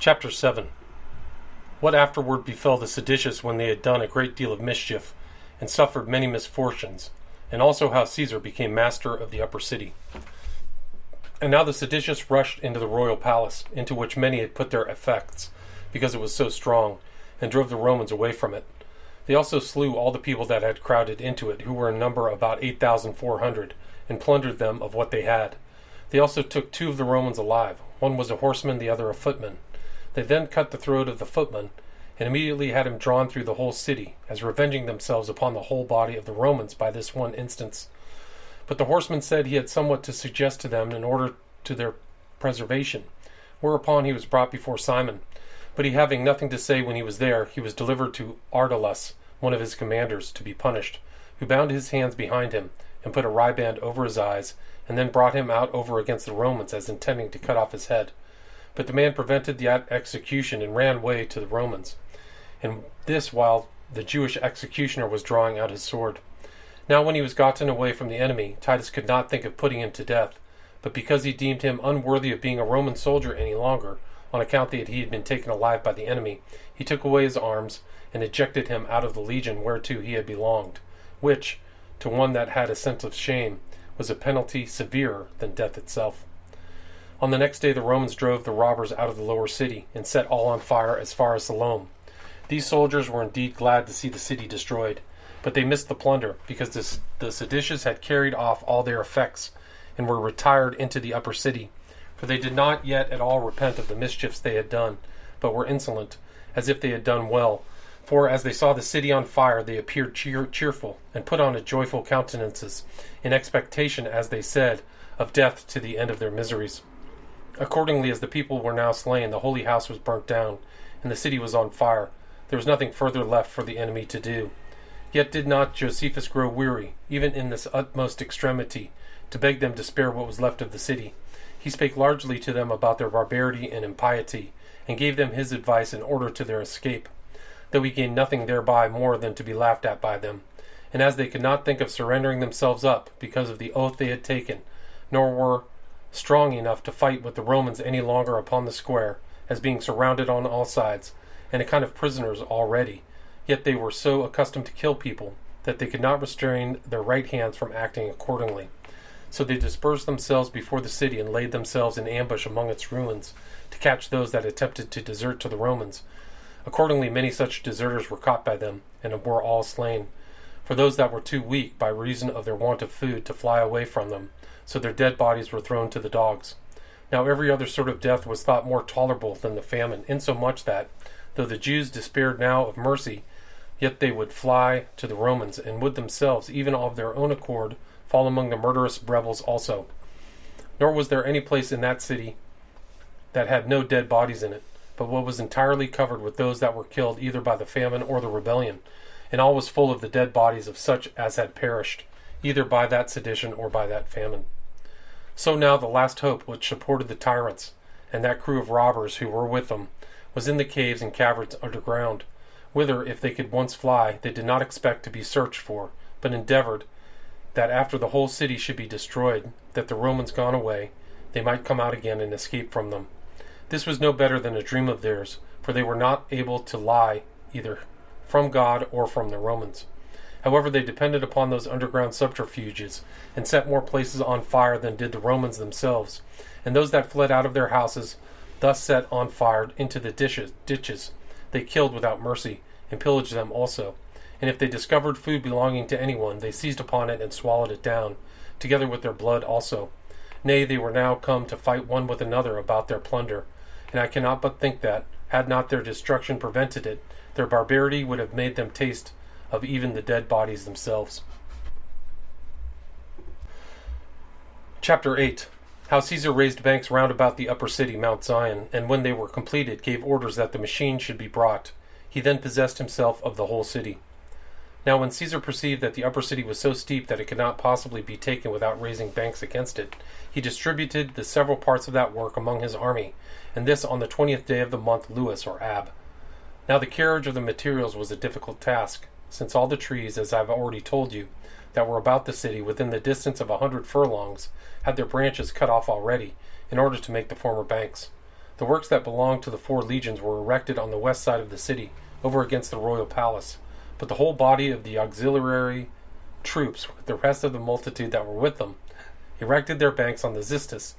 Chapter 7. What afterward befell the seditious when they had done a great deal of mischief, and suffered many misfortunes, and also how Caesar became master of the upper city. And now the seditious rushed into the royal palace, into which many had put their effects, because it was so strong, and drove the Romans away from it. They also slew all the people that had crowded into it, who were in number about 8,400, and plundered them of what they had. They also took 2 of the Romans alive. One was a horseman, the other a footman. They then cut the throat of the footman, and immediately had him drawn through the whole city, as revenging themselves upon the whole body of the Romans by this one instance. But the horseman said he had somewhat to suggest to them in order to their preservation, whereupon he was brought before Simon. But he having nothing to say when he was there, he was delivered to Ardalus, one of his commanders, to be punished, who bound his hands behind him, and put a riband over his eyes, and then brought him out over against the Romans, as intending to cut off his head. But the man prevented the execution, and ran away to the Romans, and this while the Jewish executioner was drawing out his sword. Now when he was gotten away from the enemy, Titus could not think of putting him to death, but because he deemed him unworthy of being a Roman soldier any longer, on account that he had been taken alive by the enemy, he took away his arms, and ejected him out of the legion whereto he had belonged, which, to one that had a sense of shame, was a penalty severer than death itself. On the next day the Romans drove the robbers out of the lower city, and set all on fire as far as Siloam. These soldiers were indeed glad to see the city destroyed, but they missed the plunder, because the seditious had carried off all their effects, and were retired into the upper city. For they did not yet at all repent of the mischiefs they had done, but were insolent, as if they had done well. For as they saw the city on fire, they appeared cheerful, and put on a joyful countenances, in expectation, as they said, of death to the end of their miseries. Accordingly, as the people were now slain, the holy house was burnt down, and the city was on fire. There was nothing further left for the enemy to do. Yet did not Josephus grow weary, even in this utmost extremity, to beg them to spare what was left of the city. He spake largely to them about their barbarity and impiety, and gave them his advice in order to their escape, though he gained nothing thereby more than to be laughed at by them. And as they could not think of surrendering themselves up, because of the oath they had taken, nor were strong enough to fight with the Romans any longer upon the square, as being surrounded on all sides, and a kind of prisoners already, yet they were so accustomed to kill people, that they could not restrain their right hands from acting accordingly. So they dispersed themselves before the city, and laid themselves in ambush among its ruins, to catch those that attempted to desert to the Romans. Accordingly many such deserters were caught by them, and were all slain. For those that were too weak, by reason of their want of food, to fly away from them, so their dead bodies were thrown to the dogs. Now every other sort of death was thought more tolerable than the famine, insomuch that, though the Jews despaired now of mercy, yet they would fly to the Romans, and would themselves, even of their own accord, fall among the murderous rebels also. Nor was there any place in that city that had no dead bodies in it, but what was entirely covered with those that were killed either by the famine or the rebellion, and all was full of the dead bodies of such as had perished, either by that sedition or by that famine. So now the last hope which supported the tyrants, and that crew of robbers who were with them, was in the caves and caverns underground, whither, if they could once fly, they did not expect to be searched for, but endeavored that after the whole city should be destroyed, that the Romans gone away, they might come out again and escape from them. This was no better than a dream of theirs, for they were not able to lie either from God or from the Romans. However, they depended upon those underground subterfuges, and set more places on fire than did the Romans themselves, and those that fled out of their houses, thus set on fire into the ditches, they killed without mercy, and pillaged them also. And if they discovered food belonging to anyone, they seized upon it and swallowed it down, together with their blood also. Nay, they were now come to fight one with another about their plunder, and I cannot but think that, had not their destruction prevented it, their barbarity would have made them taste of even the dead bodies themselves. Chapter 8. How Caesar raised banks round about the upper city, Mount Zion, and when they were completed, gave orders that the machine should be brought. He then possessed himself of the whole city. Now when Caesar perceived that the upper city was so steep that it could not possibly be taken without raising banks against it, he distributed the several parts of that work among his army, and this on the 20th day of the month Louis, or Ab. Now the carriage of the materials was a difficult task, since all the trees, as I have already told you, that were about the city, within the distance of 100 furlongs, had their branches cut off already, in order to make the former banks. The works that belonged to the 4 legions were erected on the west side of the city, over against the royal palace, but the whole body of the auxiliary troops, with the rest of the multitude that were with them, erected their banks on the Xystus,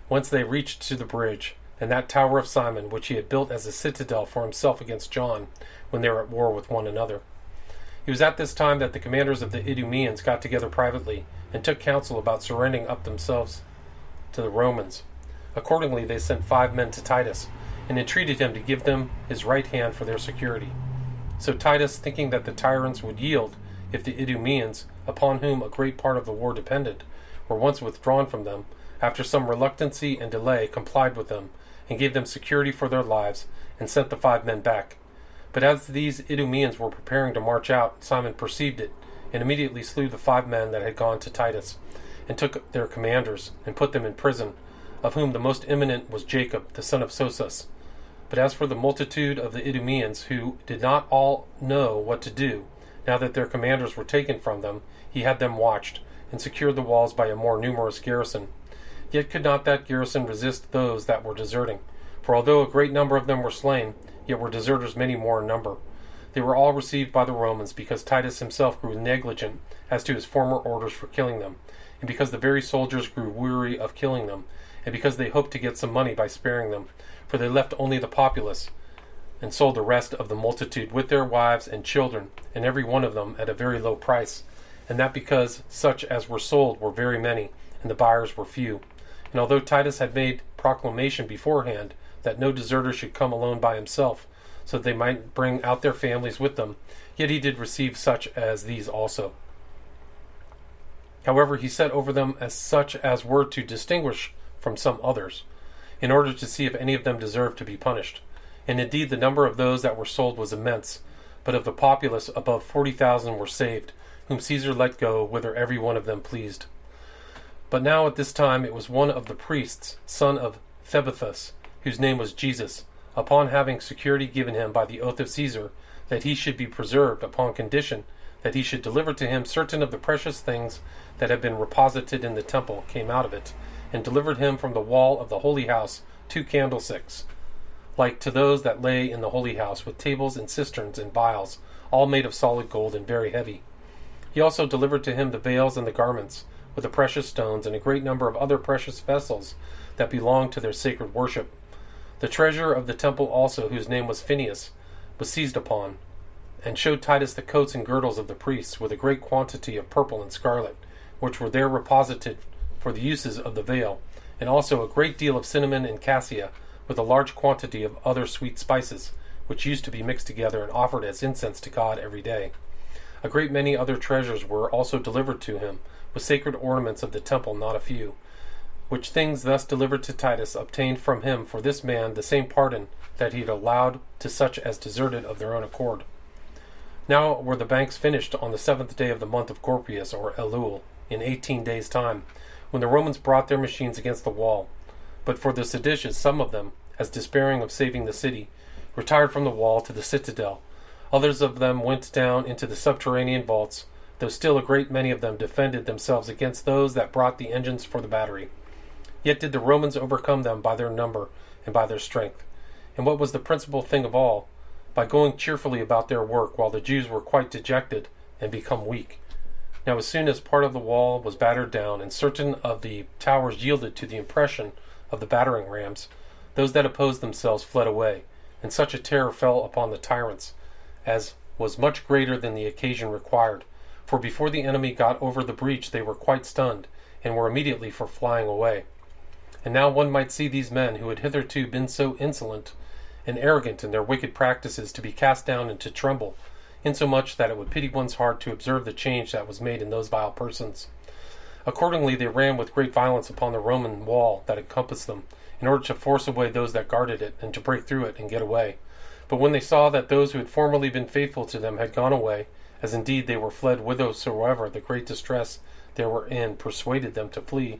whence they reached to the bridge, and that tower of Simon, which he had built as a citadel for himself against John, when they were at war with one another. It was at this time that the commanders of the Idumeans got together privately, and took counsel about surrendering up themselves to the Romans. Accordingly, they sent 5 men to Titus, and entreated him to give them his right hand for their security. So Titus, thinking that the tyrants would yield if the Idumeans, upon whom a great part of the war depended, were once withdrawn from them, after some reluctancy and delay complied with them, and gave them security for their lives, and sent the 5 men back. But as these Idumeans were preparing to march out, Simon perceived it, and immediately slew the 5 men that had gone to Titus, and took their commanders, and put them in prison, of whom the most eminent was Jacob, the son of Sosas. But as for the multitude of the Idumeans, who did not all know what to do, now that their commanders were taken from them, he had them watched, and secured the walls by a more numerous garrison. Yet could not that garrison resist those that were deserting, for although a great number of them were slain, yet were deserters many more in number. They were all received by the Romans, because Titus himself grew negligent as to his former orders for killing them, and because the very soldiers grew weary of killing them, and because they hoped to get some money by sparing them, for they left only the populace, and sold the rest of the multitude with their wives and children, and every one of them at a very low price, and that because such as were sold were very many, and the buyers were few. And although Titus had made proclamation beforehand that no deserter should come alone by himself, so that they might bring out their families with them, yet he did receive such as these also. However, he set over them as such as were to distinguish from some others, in order to see if any of them deserved to be punished. And indeed the number of those that were sold was immense, but of the populace above 40,000 were saved, whom Caesar let go whither every one of them pleased. But now at this time it was one of the priests, son of Thebethus, whose name was Jesus, upon having security given him by the oath of Caesar, that he should be preserved, upon condition that he should deliver to him certain of the precious things that had been reposited in the temple, came out of it, and delivered him from the wall of the holy house 2 candlesticks, like to those that lay in the holy house, with tables and cisterns and vials, all made of solid gold and very heavy. He also delivered to him the veils and the garments, with the precious stones, and a great number of other precious vessels that belonged to their sacred worship. The treasurer of the temple also, whose name was Phineas, was seized upon, and showed Titus the coats and girdles of the priests, with a great quantity of purple and scarlet, which were there reposited for the uses of the veil, and also a great deal of cinnamon and cassia, with a large quantity of other sweet spices, which used to be mixed together and offered as incense to God every day. A great many other treasures were also delivered to him, with sacred ornaments of the temple not a few, which things thus delivered to Titus obtained from him for this man the same pardon that he had allowed to such as deserted of their own accord. Now were the banks finished on the 7th day of the month of Gorpius, or Elul, in 18 days' time, when the Romans brought their machines against the wall. But for the seditious, some of them, as despairing of saving the city, retired from the wall to the citadel. Others of them went down into the subterranean vaults, though still a great many of them defended themselves against those that brought the engines for the battery. Yet did the Romans overcome them by their number and by their strength. And what was the principal thing of all, by going cheerfully about their work, while the Jews were quite dejected and become weak. Now as soon as part of the wall was battered down, and certain of the towers yielded to the impression of the battering rams, those that opposed themselves fled away, and such a terror fell upon the tyrants, as was much greater than the occasion required. For before the enemy got over the breach they were quite stunned, and were immediately for flying away. And now one might see these men, who had hitherto been so insolent and arrogant in their wicked practices, to be cast down and to tremble, insomuch that it would pity one's heart to observe the change that was made in those vile persons. Accordingly they ran with great violence upon the Roman wall that encompassed them, in order to force away those that guarded it, and to break through it and get away. But when they saw that those who had formerly been faithful to them had gone away, as indeed they were fled whithersoever the great distress they were in persuaded them to flee,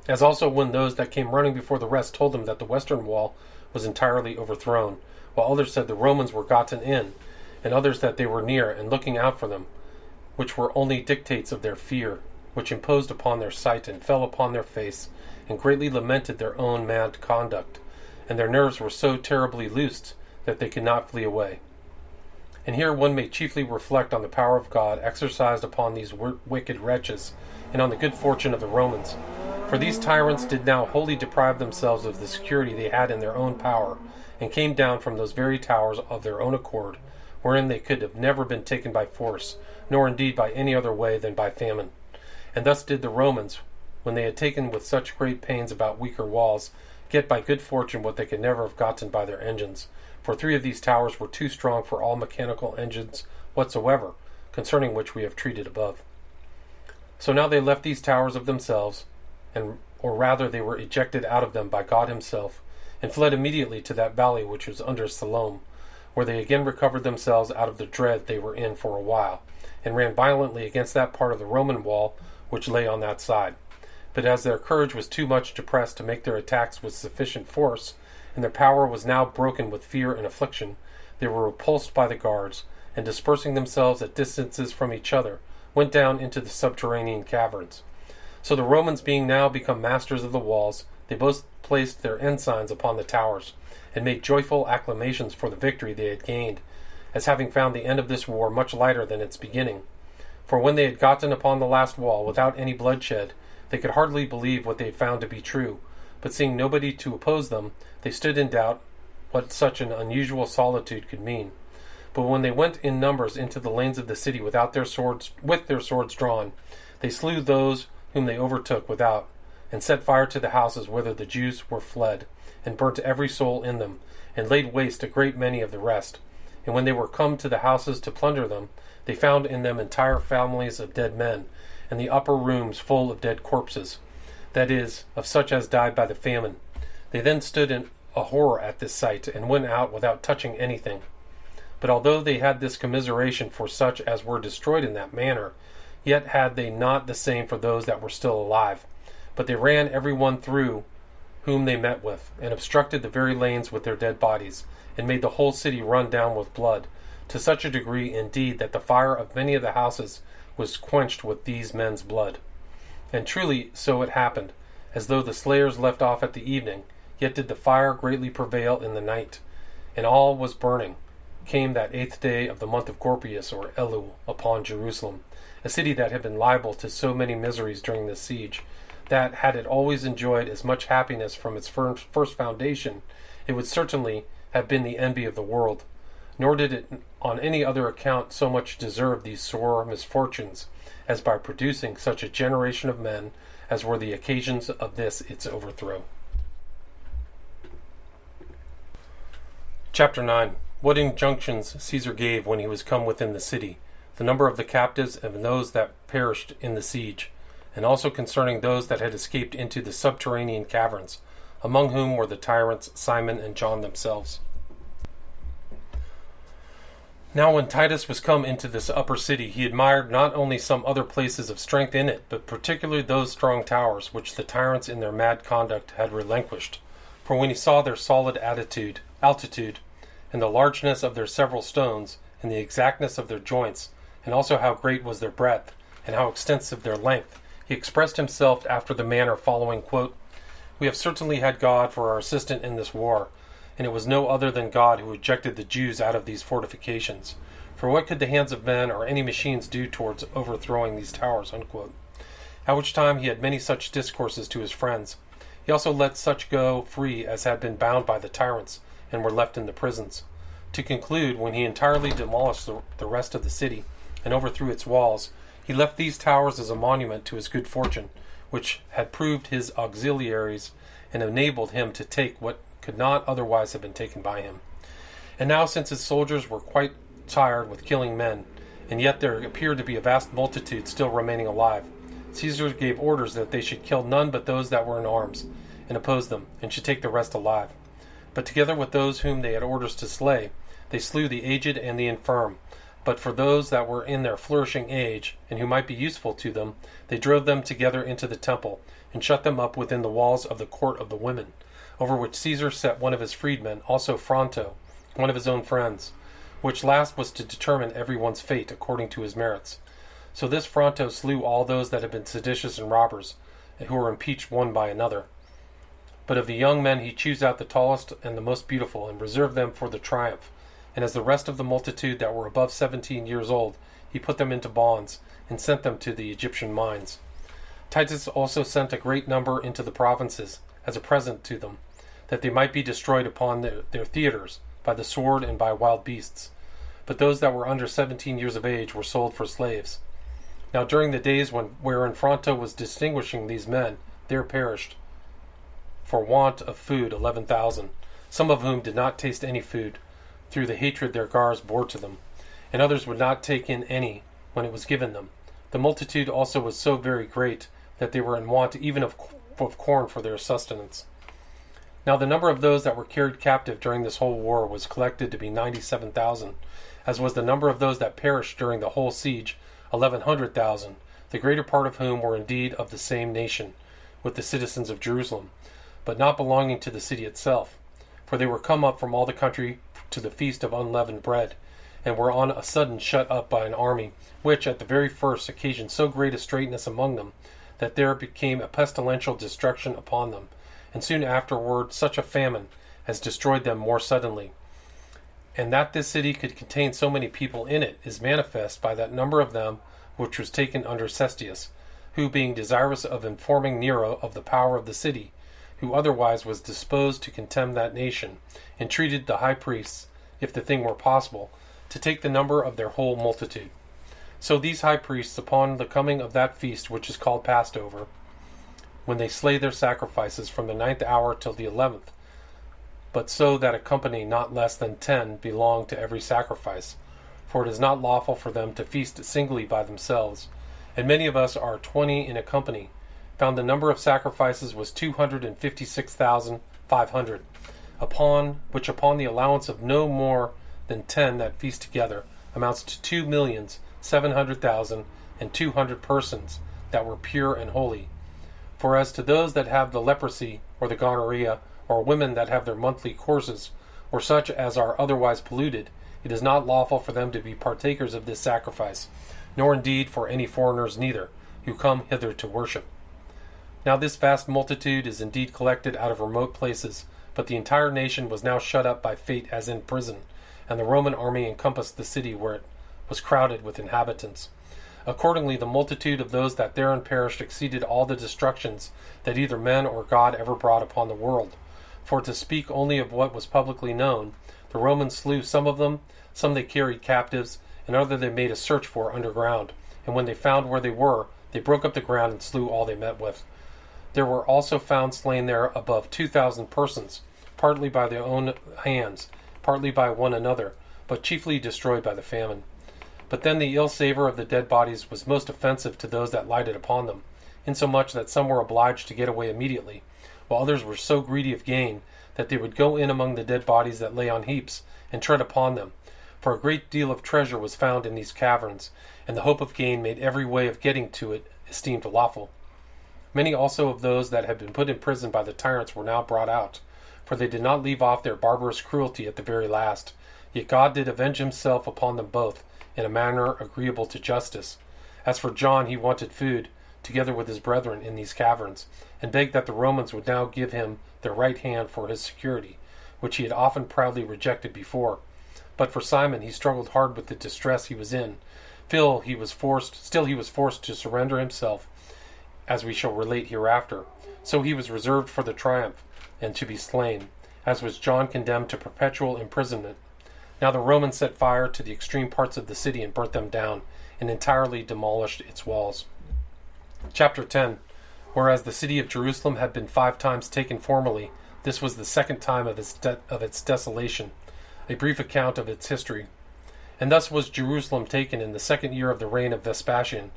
as also when those that came running before the rest told them that the western wall was entirely overthrown, while others said the Romans were gotten in, and others that they were near and looking out for them, which were only dictates of their fear. which imposed upon their sight and fell upon their face, and greatly lamented their own mad conduct, and their nerves were so terribly loosed that they could not flee away. And here one may chiefly reflect on the power of God exercised upon these wicked wretches, and on the good fortune of the Romans. For these tyrants did now wholly deprive themselves of the security they had in their own power, and came down from those very towers of their own accord, wherein they could have never been taken by force, nor indeed by any other way than by famine. And thus did the Romans, when they had taken with such great pains about weaker walls, get by good fortune what they could never have gotten by their engines. For 3 of these towers were too strong for all mechanical engines whatsoever, concerning which we have treated above. So now they left these towers of themselves, or rather they were ejected out of them by God himself, and fled immediately to that valley which was under Siloam, where they again recovered themselves out of the dread they were in for a while, and ran violently against that part of the Roman wall which lay on that side. But as their courage was too much depressed to make their attacks with sufficient force, and their power was now broken with fear and affliction, they were repulsed by the guards, and dispersing themselves at distances from each other, went down into the subterranean caverns. So the Romans being now become masters of the walls, they both placed their ensigns upon the towers, and made joyful acclamations for the victory they had gained, as having found the end of this war much lighter than its beginning. For when they had gotten upon the last wall without any bloodshed, they could hardly believe what they had found to be true, but seeing nobody to oppose them, they stood in doubt what such an unusual solitude could mean. But when they went in numbers into the lanes of the city with their swords drawn, they slew those whom they overtook without, and set fire to the houses whither the Jews were fled, and burnt every soul in them, and laid waste a great many of the rest. And when they were come to the houses to plunder them, they found in them entire families of dead men, and the upper rooms full of dead corpses, that is, of such as died by the famine. They then stood in a horror at this sight, and went out without touching anything. But although they had this commiseration for such as were destroyed in that manner, yet had they not the same for those that were still alive. But they ran every one through whom they met with, and obstructed the very lanes with their dead bodies, and made the whole city run down with blood, to such a degree indeed that the fire of many of the houses was quenched with these men's blood. And truly so it happened, as though the slayers left off at the evening, yet did the fire greatly prevail in the night, and all was burning. Came that 8th day of the month of Gorpius, or Elul, upon Jerusalem, a city that had been liable to so many miseries during the siege, that had it always enjoyed as much happiness from its first foundation, it would certainly have been the envy of the world. Nor did it on any other account so much deserve these sore misfortunes, as by producing such a generation of men as were the occasions of this its overthrow. Chapter 9. What injunctions Caesar gave when he was come within the city, the number of the captives and those that perished in the siege, and also concerning those that had escaped into the subterranean caverns, among whom were the tyrants Simon and John themselves. Now when Titus was come into this upper city, he admired not only some other places of strength in it, but particularly those strong towers which the tyrants in their mad conduct had relinquished. For when he saw their solid altitude, and the largeness of their several stones, and the exactness of their joints, and also how great was their breadth, and how extensive their length, he expressed himself after the manner following, quote, "We have certainly had God for our assistant in this war, and it was no other than God who ejected the Jews out of these fortifications. For what could the hands of men or any machines do towards overthrowing these towers?" Unquote. At which time he had many such discourses to his friends. He also let such go free as had been bound by the tyrants, and were left in the prisons. To conclude, when he entirely demolished the rest of the city, and overthrew its walls, he left these towers as a monument to his good fortune, which had proved his auxiliaries, and enabled him to take what could not otherwise have been taken by him. And now, since his soldiers were quite tired with killing men, and yet there appeared to be a vast multitude still remaining alive, Caesar gave orders that they should kill none but those that were in arms, and oppose them, and should take the rest alive. But together with those whom they had orders to slay, they slew the aged and the infirm. But for those that were in their flourishing age, and who might be useful to them, they drove them together into the temple, and shut them up within the walls of the court of the women, over which Caesar set one of his freedmen, also Fronto, one of his own friends, which last was to determine every one's fate according to his merits. So this Fronto slew all those that had been seditious and robbers, and who were impeached one by another. But of the young men he chose out the tallest and the most beautiful, and reserved them for the triumph. And as the rest of the multitude that were above 17 years old, he put them into bonds, and sent them to the Egyptian mines. Titus also sent a great number into the provinces, as a present to them, that they might be destroyed upon their theaters, by the sword and by wild beasts. But those that were under 17 years of age were sold for slaves. Now during the days wherein Fronto was distinguishing these men, there perished, for want of food, 11,000, some of whom did not taste any food, through the hatred their guards bore to them, and others would not take in any when it was given them. The multitude also was so very great that they were in want even of corn for their sustenance. Now the number of those that were carried captive during this whole war was collected to be 97,000, as was the number of those that perished during the whole siege, 1,100,000, the greater part of whom were indeed of the same nation, with the citizens of Jerusalem, but not belonging to the city itself. For they were come up from all the country to the feast of unleavened bread, and were on a sudden shut up by an army, which at the very first occasioned so great a straitness among them, that there became a pestilential destruction upon them, and soon afterward such a famine as destroyed them more suddenly. And that this city could contain so many people in it is manifest by that number of them which was taken under Cestius, who being desirous of informing Nero of the power of the city, who otherwise was disposed to contemn that nation, entreated the high priests, if the thing were possible, to take the number of their whole multitude. So these high priests, upon the coming of that feast which is called Passover, when they slay their sacrifices from the 9th hour till the 11th, but so that a company not less than 10 belong to every sacrifice, for it is not lawful for them to feast singly by themselves, and many of us are 20 in a company, found the number of sacrifices was 256,500, upon the allowance of no more than 10 that feast together, amounts to 2,700,200 persons that were pure and holy. For as to those that have the leprosy, or the gonorrhea, or women that have their monthly courses, or such as are otherwise polluted, it is not lawful for them to be partakers of this sacrifice, nor indeed for any foreigners neither, who come hither to worship. Now this vast multitude is indeed collected out of remote places, but the entire nation was now shut up by fate as in prison, and the Roman army encompassed the city where it was crowded with inhabitants. Accordingly, the multitude of those that therein perished exceeded all the destructions that either men or God ever brought upon the world. For to speak only of what was publicly known, the Romans slew some of them, some they carried captives, and other they made a search for underground. And when they found where they were, they broke up the ground and slew all they met with. There were also found slain there above 2,000 persons, partly by their own hands, partly by one another, but chiefly destroyed by the famine. But then the ill savour of the dead bodies was most offensive to those that lighted upon them, insomuch that some were obliged to get away immediately, while others were so greedy of gain that they would go in among the dead bodies that lay on heaps, and tread upon them. For a great deal of treasure was found in these caverns, and the hope of gain made every way of getting to it esteemed lawful. Many also of those that had been put in prison by the tyrants were now brought out, for they did not leave off their barbarous cruelty at the very last. Yet God did avenge himself upon them both, in a manner agreeable to justice. As for John, he wanted food, together with his brethren in these caverns, and begged that the Romans would now give him their right hand for his security, which he had often proudly rejected before. But for Simon, he struggled hard with the distress he was in. Still he was forced to surrender himself, as we shall relate hereafter. So he was reserved for the triumph, and to be slain, as was John condemned to perpetual imprisonment. Now the Romans set fire to the extreme parts of the city and burnt them down, and entirely demolished its walls. Chapter 10. Whereas the city of Jerusalem had been 5 times taken formerly, this was the 2nd time of its desolation. A brief account of its history. And thus was Jerusalem taken in the 2nd year of the reign of Vespasian,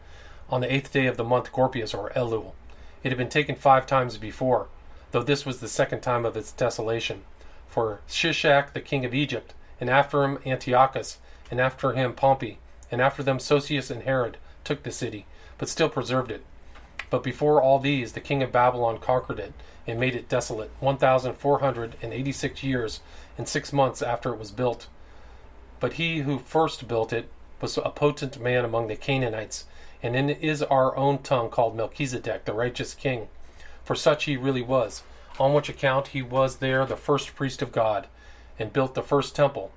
on the 8th day of the month Gorpius, or Elul. It had been taken 5 times before, though this was the 2nd time of its desolation. For Shishak the king of Egypt, and after him Antiochus, and after him Pompey, and after them Sosius and Herod, took the city, but still preserved it. But before all these the king of Babylon conquered it, and made it desolate, 1,486 years and 6 months after it was built. But he who first built it was a potent man among the Canaanites, and in is our own tongue called Melchizedek, the righteous king, for such he really was, on which account he was there the first priest of God, and built the first temple,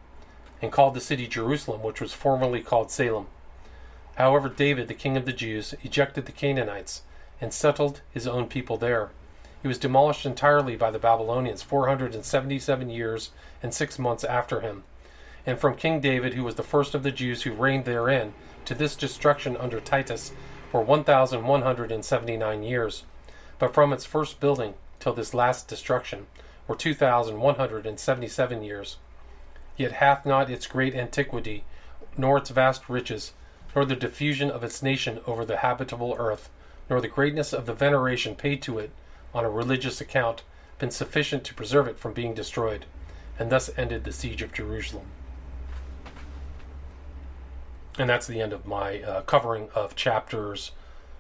and called the city Jerusalem, which was formerly called Salem. However, David, the king of the Jews, ejected the Canaanites, and settled his own people there. He was demolished entirely by the Babylonians 477 years and 6 months after him. And from King David, who was the first of the Jews who reigned therein, to this destruction under Titus for 1,179 years. But from its first building till this last destruction were 2,177 years. Yet hath not its great antiquity, nor its vast riches, nor the diffusion of its nation over the habitable earth, nor the greatness of the veneration paid to it on a religious account, been sufficient to preserve it from being destroyed. And thus ended the siege of Jerusalem. And that's the end of my covering of chapters,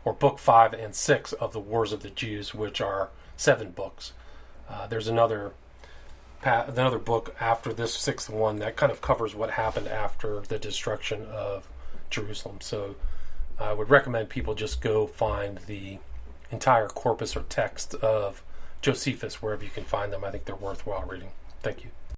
or book 5 and 6 of the Wars of the Jews, which are 7 books. There's another book after this 6th one that kind of covers what happened after the destruction of Jerusalem. So I would recommend people just go find the entire corpus or text of Josephus wherever you can find them. I think they're worthwhile reading. Thank you.